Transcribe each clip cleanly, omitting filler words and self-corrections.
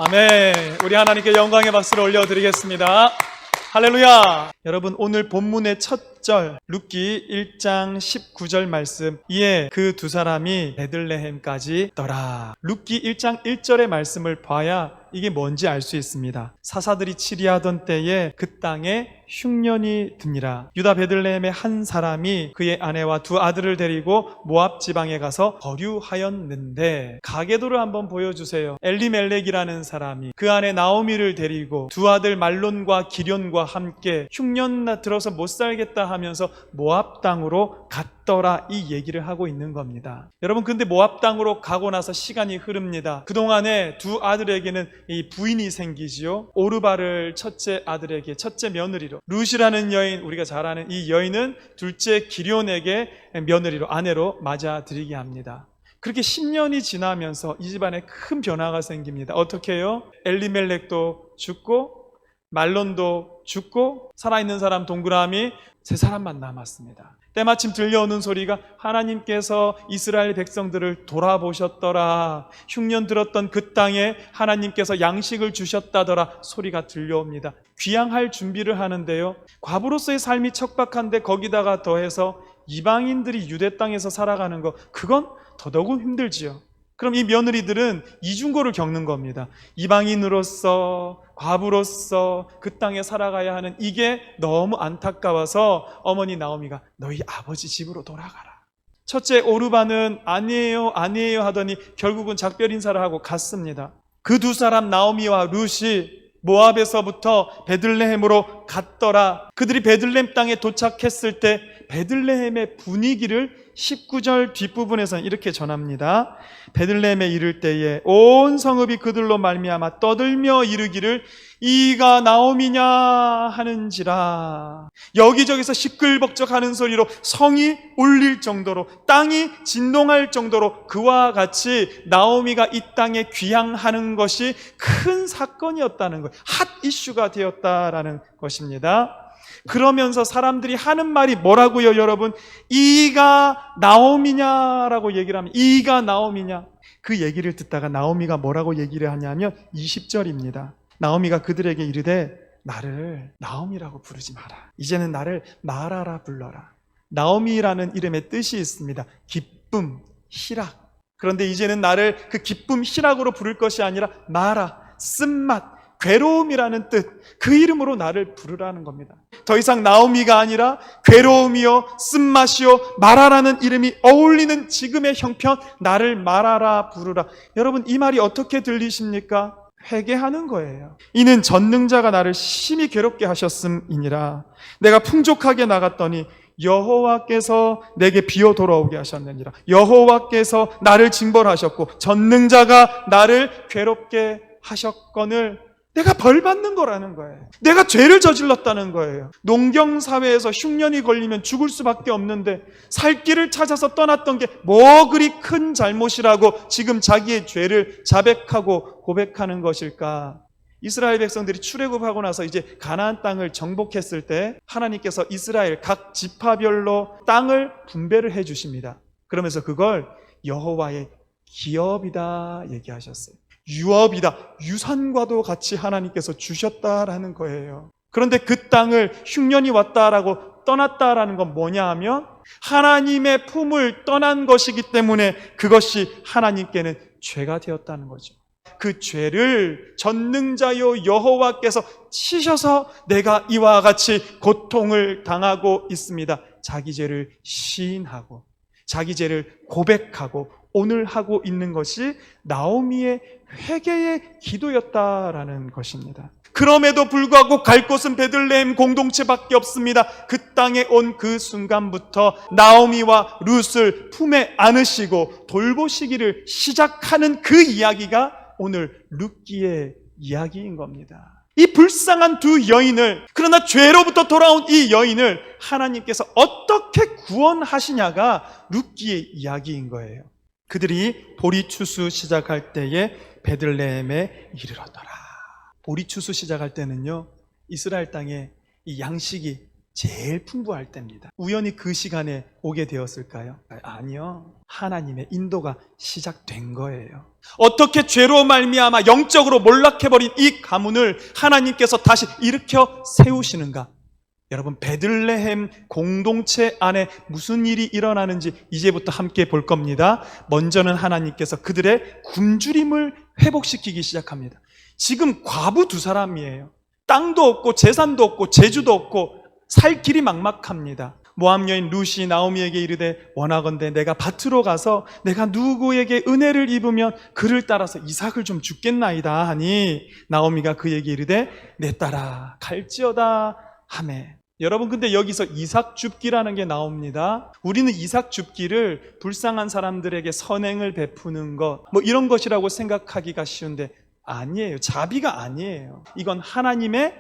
아멘. 우리 하나님께 영광의 박수를 올려드리겠습니다. 할렐루야. 여러분, 오늘 본문의 첫 절 룻기 1장 19절 말씀, 이에 그 두 사람이 베들레헴까지 떠라. 룻기 1장 1절의 말씀을 봐야 이게 뭔지 알 수 있습니다. 사사들이 치리하던 때에 그 땅에 흉년이 드니라. 유다 베들레헴의 한 사람이 그의 아내와 두 아들을 데리고 모압 지방에 가서 거류하였는데, 가계도를 한번 보여주세요. 엘리멜렉이라는 사람이 그 아내 나오미를 데리고 두 아들 말론과 기련과 함께 흉년 들어서 못 살겠다 하면서 모압 땅으로 갔더라, 이 얘기를 하고 있는 겁니다. 여러분, 근데 모압 땅으로 가고 나서 시간이 흐릅니다. 그동안에 두 아들에게는 이 부인이 생기지요. 오르바를 첫째 아들에게, 첫째 며느리로, 룻이라는 여인, 우리가 잘 아는 이 여인은 둘째 기련에게 며느리로, 아내로 맞아들이게 합니다. 그렇게 10년이 지나면서 이 집안에 큰 변화가 생깁니다. 어떻게 해요? 엘리멜렉도 죽고 말론도 죽고 살아있는 사람 동그라미 세 사람만 남았습니다. 때마침 들려오는 소리가 하나님께서 이스라엘 백성들을 돌아보셨더라, 흉년 들었던 그 땅에 하나님께서 양식을 주셨다더라 소리가 들려옵니다. 귀향할 준비를 하는데요, 과부로서의 삶이 척박한데 거기다가 더해서 이방인들이 유대 땅에서 살아가는 거, 그건 더더욱 힘들지요. 그럼 이 며느리들은 이중고를 겪는 겁니다. 이방인으로서, 과부로서 그 땅에 살아가야 하는 이게 너무 안타까워서 어머니 나오미가 너희 아버지 집으로 돌아가라. 첫째 오르바는 아니에요 하더니 결국은 작별 인사를 하고 갔습니다. 그 두 사람 나오미와 룻이 모압에서부터 베들레헴으로 갔더라. 그들이 베들레헴 땅에 도착했을 때 베들레헴의 분위기를 19절 뒷부분에서는 이렇게 전합니다. 베들레헴에 이를 때에 온 성읍이 그들로 말미암아 떠들며 이르기를 이가 나오미냐 하는지라. 여기저기서 시끌벅적하는 소리로 성이 울릴 정도로, 땅이 진동할 정도로 그와 같이 나오미가 이 땅에 귀향하는 것이 큰 사건이었다는 거예요. 핫 이슈가 되었다라는 것입니다. 그러면서 사람들이 하는 말이 뭐라고요, 여러분? 이가 나오미냐라고 얘기를 하면, 이가 나오미냐. 그 얘기를 듣다가 나오미가 뭐라고 얘기를 하냐면 20절입니다. 나오미가 그들에게 이르되 나를 나오미라고 부르지 마라. 이제는 나를 마라라 불러라. 나오미라는 이름의 뜻이 있습니다. 기쁨, 희락. 그런데 이제는 나를 그 기쁨, 희락으로 부를 것이 아니라 마라, 쓴맛, 괴로움이라는 뜻, 그 이름으로 나를 부르라는 겁니다. 더 이상 나오미가 아니라 괴로움이요, 쓴맛이요, 마라라는 이름이 어울리는 지금의 형편, 나를 마라라 부르라. 여러분, 이 말이 어떻게 들리십니까? 회개하는 거예요. 이는 전능자가 나를 심히 괴롭게 하셨음이니라. 내가 풍족하게 나갔더니 여호와께서 내게 비어 돌아오게 하셨느니라. 여호와께서 나를 징벌하셨고 전능자가 나를 괴롭게 하셨거늘 내가 벌 받는 거라는 거예요. 내가 죄를 저질렀다는 거예요. 농경사회에서 흉년이 걸리면 죽을 수밖에 없는데 살 길을 찾아서 떠났던 게 뭐 그리 큰 잘못이라고 지금 자기의 죄를 자백하고 고백하는 것일까? 이스라엘 백성들이 출애굽하고 나서 이제 가나안 땅을 정복했을 때 하나님께서 이스라엘 각 지파별로 땅을 분배를 해 주십니다. 그러면서 그걸 여호와의 기업이다 얘기하셨어요. 유업이다, 유산과도 같이 하나님께서 주셨다라는 거예요. 그런데 그 땅을 흉년이 왔다라고 떠났다라는 건 뭐냐 하면 하나님의 품을 떠난 것이기 때문에 그것이 하나님께는 죄가 되었다는 거죠. 그 죄를 전능자요 여호와께서 치셔서 내가 이와 같이 고통을 당하고 있습니다. 자기 죄를 시인하고 자기 죄를 고백하고 오늘 하고 있는 것이 나오미의 회개의 기도였다라는 것입니다. 그럼에도 불구하고 갈 곳은 베들레헴 공동체밖에 없습니다. 그 땅에 온 그 순간부터 나오미와 룻을 품에 안으시고 돌보시기를 시작하는 그 이야기가 오늘 룻기의 이야기인 겁니다. 이 불쌍한 두 여인을, 그러나 죄로부터 돌아온 이 여인을 하나님께서 어떻게 구원하시냐가 룻기의 이야기인 거예요. 그들이 보리추수 시작할 때에 베들레헴에 이르렀더라. 보리추수 시작할 때는요, 이스라엘 땅에 이 양식이 제일 풍부할 때입니다. 우연히 그 시간에 오게 되었을까요? 아니요. 하나님의 인도가 시작된 거예요. 어떻게 죄로 말미암아 영적으로 몰락해버린 이 가문을 하나님께서 다시 일으켜 세우시는가? 여러분, 베들레헴 공동체 안에 무슨 일이 일어나는지 이제부터 함께 볼 겁니다. 먼저는 하나님께서 그들의 굶주림을 회복시키기 시작합니다. 지금 과부 두 사람이에요. 땅도 없고 재산도 없고 재주도 없고 살 길이 막막합니다. 모압 여인 루시 나오미에게 이르되 원하건대 내가 밭으로 가서 내가 누구에게 은혜를 입으면 그를 따라서 이삭을 좀 줍겠나이다 하니 나오미가 그에게 이르되 내 딸아 갈지어다 하매. 여러분, 근데 여기서 이삭 줍기라는 게 나옵니다. 우리는 이삭 줍기를 불쌍한 사람들에게 선행을 베푸는 것 이런 것이라고 생각하기가 쉬운데 아니에요. 자비가 아니에요. 이건 하나님의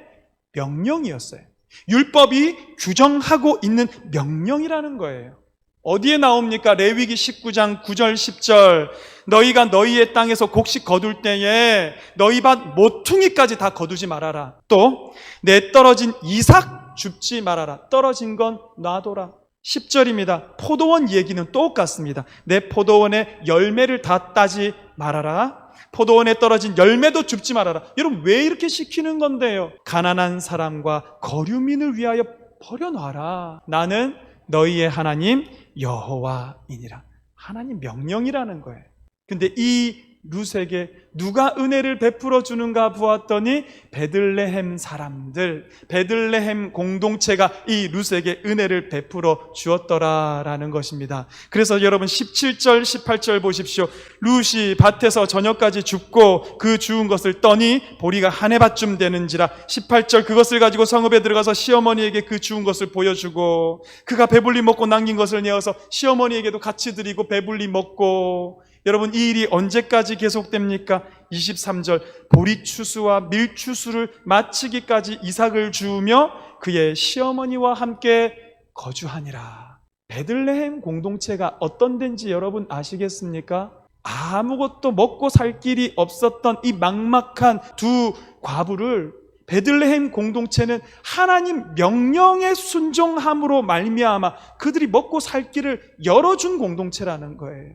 명령이었어요. 율법이 규정하고 있는 명령이라는 거예요. 어디에 나옵니까? 레위기 19장 9절 10절 너희가 너희의 땅에서 곡식 거둘 때에 너희 밭 모퉁이까지 다 거두지 말아라. 또 내 떨어진 이삭 줍지 말아라. 떨어진 건 놔둬라. 10절입니다. 포도원 얘기는 똑같습니다. 내 포도원의 열매를 다 따지 말아라. 포도원에 떨어진 열매도 줍지 말아라. 여러분, 왜 이렇게 시키는 건데요? 가난한 사람과 거류민을 위하여 버려놔라. 나는 너희의 하나님 여호와이니라. 하나님 명령이라는 거예요. 근데 이 룻에게 누가 은혜를 베풀어 주는가 보았더니 베들레헴 사람들, 베들레헴 공동체가 이 룻에게 은혜를 베풀어 주었더라라는 것입니다. 그래서 여러분 17절 18절 보십시오. 룻이 밭에서 저녁까지 줍고 그 주운 것을 떠니 보리가 한 해밭쯤 되는지라. 18절 그것을 가지고 성읍에 들어가서 시어머니에게 그 주운 것을 보여주고 그가 배불리 먹고 남긴 것을 내어서 시어머니에게도 같이 드리고 배불리 먹고. 여러분, 이 일이 언제까지 계속됩니까? 23절 보리 추수와 밀 추수를 마치기까지 이삭을 주우며 그의 시어머니와 함께 거주하니라. 베들레헴 공동체가 어떤 데인지 여러분 아시겠습니까? 아무것도 먹고 살 길이 없었던 이 막막한 두 과부를 베들레헴 공동체는 하나님 명령에 순종함으로 말미암아 그들이 먹고 살 길을 열어준 공동체라는 거예요.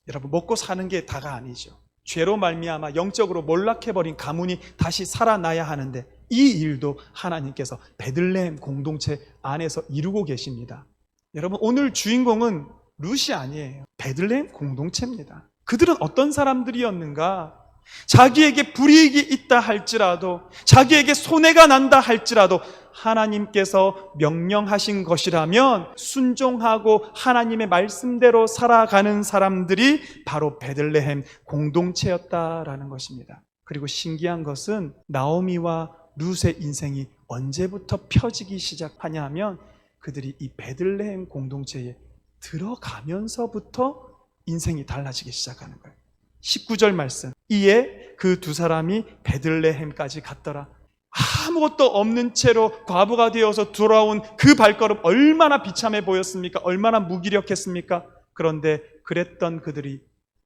여러분, 먹고 사는 게 다가 아니죠. 죄로 말미암아 영적으로 몰락해버린 가문이 다시 살아나야 하는데 이 일도 하나님께서 베들레헴 공동체 안에서 이루고 계십니다. 여러분, 오늘 주인공은 룻이 아니에요. 베들레헴 공동체입니다. 그들은 어떤 사람들이었는가? 자기에게 불이익이 있다 할지라도, 자기에게 손해가 난다 할지라도 하나님께서 명령하신 것이라면 순종하고 하나님의 말씀대로 살아가는 사람들이 바로 베들레헴 공동체였다라는 것입니다. 그리고 신기한 것은 나오미와 룻의 인생이 언제부터 펴지기 시작하냐 하면 그들이 이 베들레헴 공동체에 들어가면서부터 인생이 달라지기 시작하는 거예요. 19절 말씀. 이에 그 두 사람이 베들레헴까지 갔더라. 아무것도 없는 채로 과부가 되어서 돌아온 그 발걸음 얼마나 비참해 보였습니까? 얼마나 무기력했습니까? 그런데 그랬던 그들이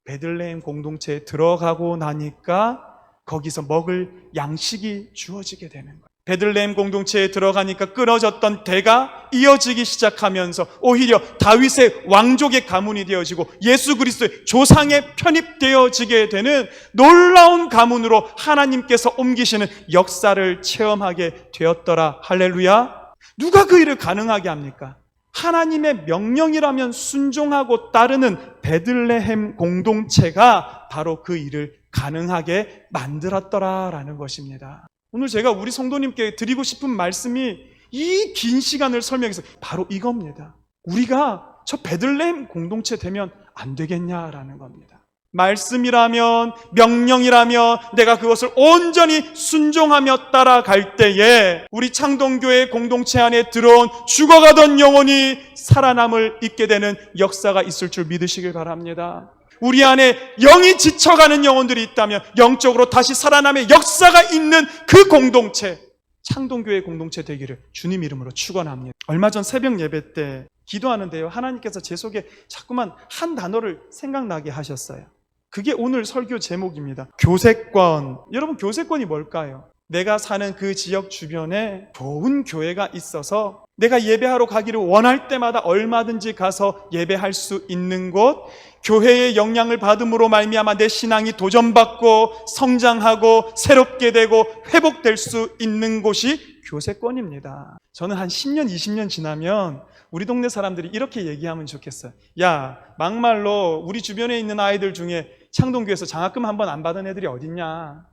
베들레헴 공동체에 들어가고 나니까 거기서 먹을 양식이 주어지게 되는 거예요. 베들레헴 공동체에 들어가니까 끊어졌던 대가 이어지기 시작하면서 오히려 다윗의 왕족의 가문이 되어지고 예수 그리스도의 조상에 편입되어지게 되는 놀라운 가문으로 하나님께서 옮기시는 역사를 체험하게 되었더라. 할렐루야. 누가 그 일을 가능하게 합니까? 하나님의 명령이라면 순종하고 따르는 베들레헴 공동체가 바로 그 일을 가능하게 만들었더라라는 것입니다. 오늘 제가 우리 성도님께 드리고 싶은 말씀이 이 긴 시간을 설명해서 바로 이겁니다. 우리가 저 베들레헴 공동체 되면 안 되겠냐라는 겁니다. 말씀이라면, 명령이라면 내가 그것을 온전히 순종하며 따라갈 때에 우리 창동교회 공동체 안에 들어온 죽어가던 영혼이 살아남을 있게 되는 역사가 있을 줄 믿으시길 바랍니다. 우리 안에 영이 지쳐가는 영혼들이 있다면 영적으로 다시 살아남의 역사가 있는 그 공동체, 창동교회 공동체 되기를 주님 이름으로 축원합니다. 얼마 전 새벽 예배 때 기도하는데요, 하나님께서 제 속에 자꾸만 한 단어를 생각나게 하셨어요. 그게 오늘 설교 제목입니다. 교세권. 여러분, 교세권이 뭘까요? 내가 사는 그 지역 주변에 좋은 교회가 있어서 내가 예배하러 가기를 원할 때마다 얼마든지 가서 예배할 수 있는 곳, 교회의 영향을 받음으로 말미암아 내 신앙이 도전받고 성장하고 새롭게 되고 회복될 수 있는 곳이 교세권입니다. 저는 한 10년, 20년 지나면 우리 동네 사람들이 이렇게 얘기하면 좋겠어요. 야, 막말로 우리 주변에 있는 아이들 중에 창동교회에서 장학금 한 번 안 받은 애들이 어딨냐?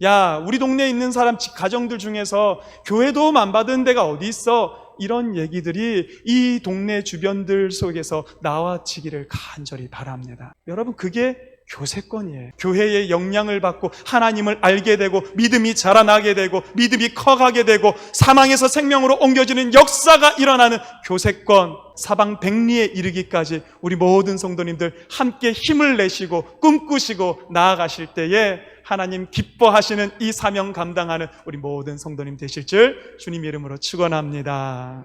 야, 우리 동네에 있는 사람 가정들 중에서 교회 도움 안 받은 데가 어디 있어? 이런 얘기들이 이 동네 주변들 속에서 나와지기를 간절히 바랍니다. 여러분, 그게 교세권이에요. 교회의 영향을 받고 하나님을 알게 되고 믿음이 자라나게 되고 믿음이 커가게 되고 사망에서 생명으로 옮겨지는 역사가 일어나는 교세권, 사방 백리에 이르기까지 우리 모든 성도님들 함께 힘을 내시고 꿈꾸시고 나아가실 때에 하나님 기뻐하시는 이 사명 감당하는 우리 모든 성도님 되실 줄 주님 이름으로 축원합니다.